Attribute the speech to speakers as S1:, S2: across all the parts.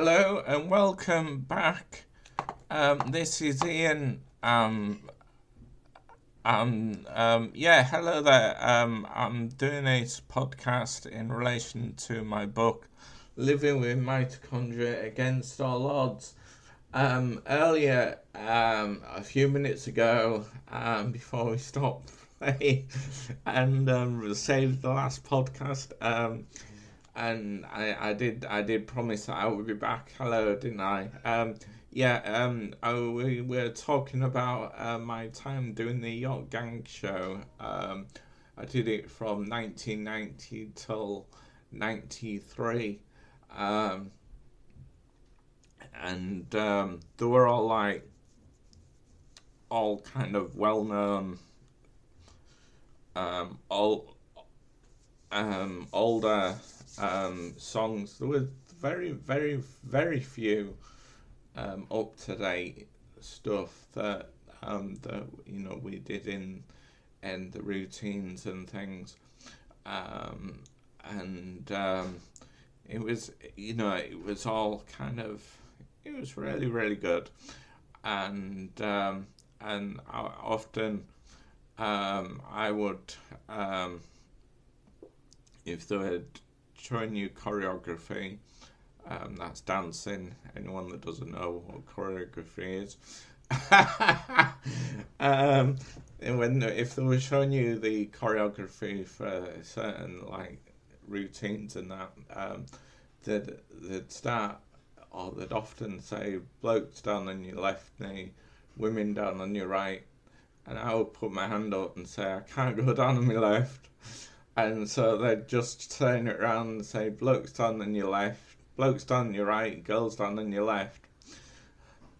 S1: Hello and welcome back. This is Ian. Hello there. I'm doing this podcast in relation to my book, Living with Mitochondria Against All Odds. Earlier, a few minutes ago, before we stopped playing and saved the last podcast, and I did promise that I would be back. Hello, didn't I? We were talking about my time doing the Yacht Gang show. I did it from 1990 till 93. They were all kind of well known, all older songs. There was very few up to date stuff that we did in the routines and things, it was all kind of, it was really good, and I often I would, if they were showing you choreography, that's dancing. Anyone that doesn't know what choreography is, if they were showing you the choreography for certain routines and that, they'd start, or they'd often say blokes down on your left knee, women down on your right, and I would put my hand up and say I can't go down on my left, and so they'd just turn it around and say blokes down on your left, blokes down on your right, girls down on your left.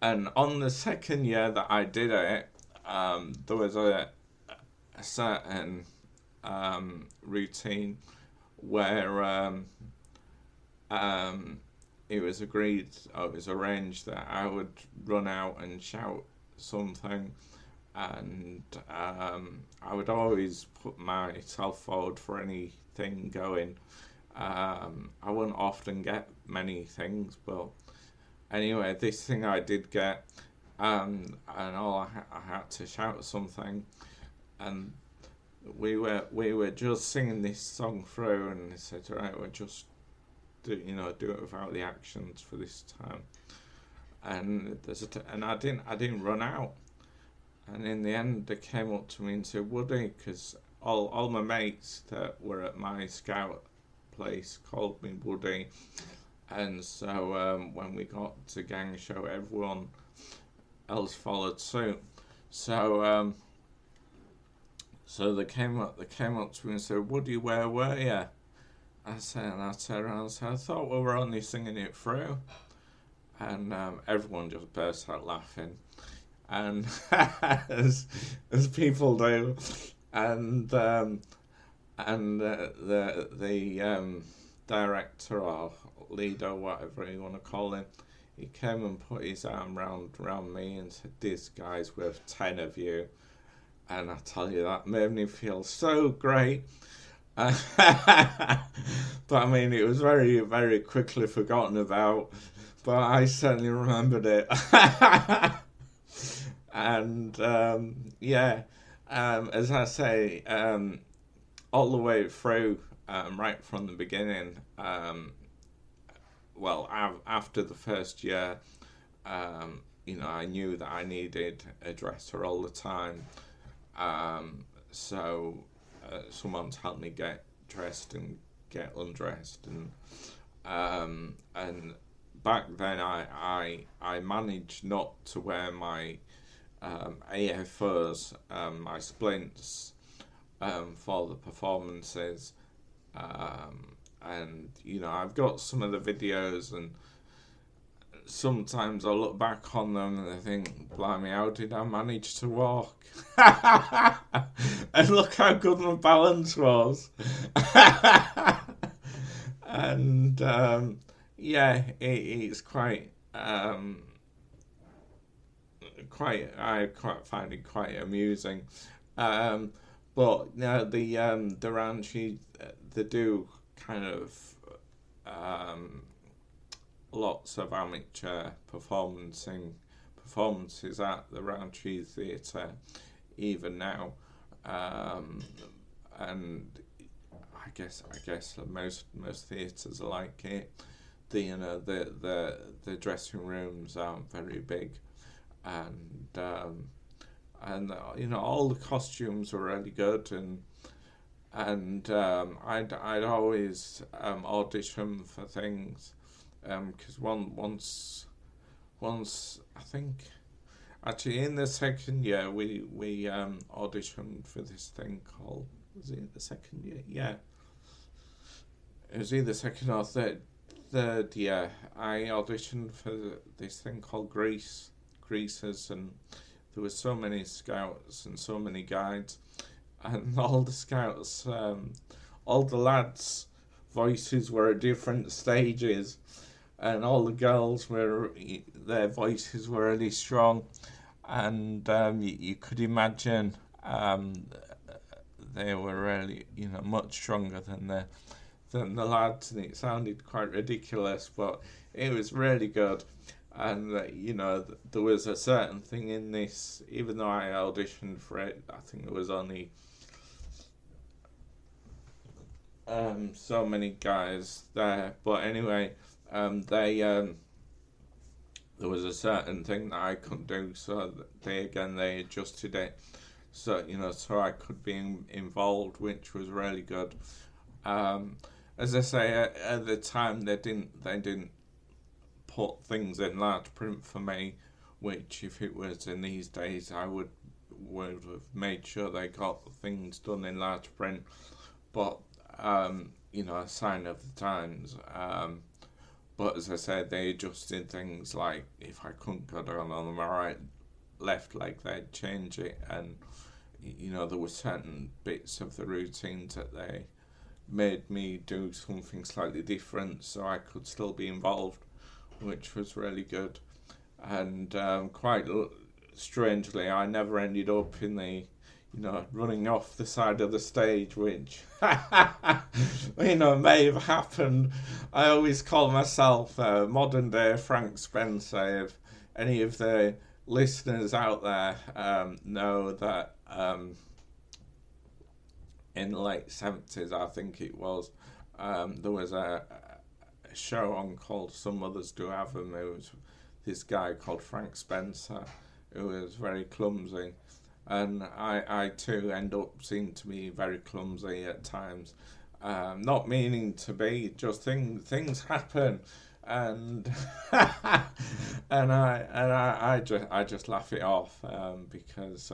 S1: And on the second year that I did it, there was a certain routine where it was agreed, or it was arranged, that I would run out and shout something, and I would always put myself forward for anything going. I wouldn't often get many things, but anyway, this thing I did get, and I had to shout something, and we were just singing this song through, and they said, right, we'll just do it without the actions for this time, and I didn't run out, and in the end they came up to me and said, Woody, because all my mates that were at my scout place called me Woody, and so when we got to gang show, everyone else followed suit. So they came up to me and said, Woody, where were you? I turned around and said, I thought we were only singing it through. And everyone just burst out laughing, and as people do, and the director or leader, whatever you want to call him, he came and put his arm round me and said, this guy's worth 10 of you. And I tell you, that made me feel so great. But I mean, it was very, very quickly forgotten about, but I certainly remembered it. And as I say, all the way through, right from the beginning, after the first year, I knew that I needed a dresser all the time. So someone to help me get dressed and get undressed, and back then I managed not to wear my AFOs, my splints, for the performances, and I've got some of the videos, and sometimes I look back on them and I think, blimey, how did I manage to walk? And look how good my balance was. And it's quite I find it quite amusing. But no, the ranch, they do kind of lots of amateur performances at the Roundtree Theatre even now, um, and I guess most theatres are like it. The dressing rooms aren't very big, and all the costumes were really good, and I'd always audition for things, because once I think, actually, in the second year we auditioned for this thing called, was it the second year? Yeah, it was either second or third year. I auditioned for this thing called Greasers, and there were so many scouts and so many guides, and all the scouts, all the lads' voices were at different stages, and all the girls their voices were really strong, and you could imagine, they were really, much stronger than the lads, and it sounded quite ridiculous, but it was really good. And there was a certain thing in this, even though I auditioned for it, I think there was only so many guys there, but anyway, there was a certain thing that I couldn't do, so they adjusted it, so so I could be involved, which was really good. As I say, at the time they didn't put things in large print for me, which if it was in these days I would have made sure they got things done in large print, but a sign of the times. But as I said, they adjusted things, like if I couldn't go down on my left leg, they'd change it, and there were certain bits of the routines that they made me do something slightly different so I could still be involved, which was really good. And quite strangely, I never ended up in the running off the side of the stage, which may have happened. I always call myself modern day Frank Spencer. If any of the listeners out there know that, in the late 70s, I think it was, there was a show on called Some Others Do Have Them. It was this guy called Frank Spencer, who was very clumsy, and I too seem to be very clumsy at times, not meaning to be, just things happen, and and I just laugh it off, because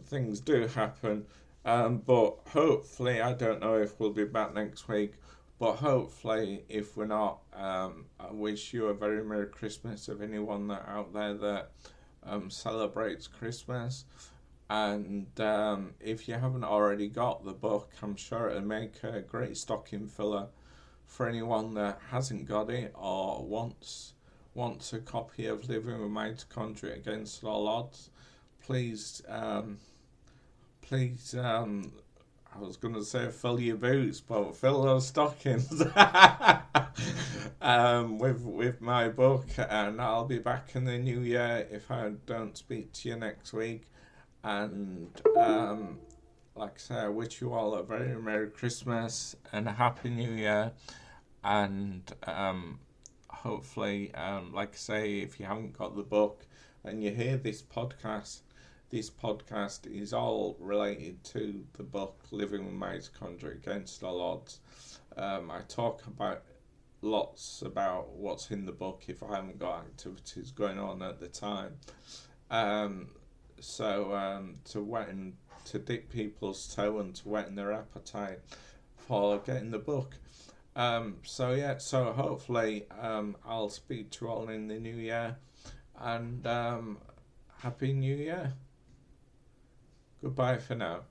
S1: things do happen, but hopefully, I don't know if we'll be back next week, but hopefully, if we're not, I wish you a very Merry Christmas, of anyone out there that celebrates Christmas. And if you haven't already got the book, I'm sure it'll make a great stocking filler for anyone that hasn't got it or wants a copy of Living with Mitochondria Against All Odds. Please, I was going to say fill your boots, but fill those stockings with my book, and I'll be back in the new year if I don't speak to you next week. And like I say, I wish you all a very Merry Christmas and a Happy New Year. And hopefully, like I say, if you haven't got the book and you hear this podcast is all related to the book Living with Mitochondria Against All Odds. I talk lots about what's in the book if I haven't got activities going on at the time. So to dip people's toe and to whet their appetite for getting the book. So hopefully I'll speak to you all in the new year, and Happy New Year. Goodbye for now.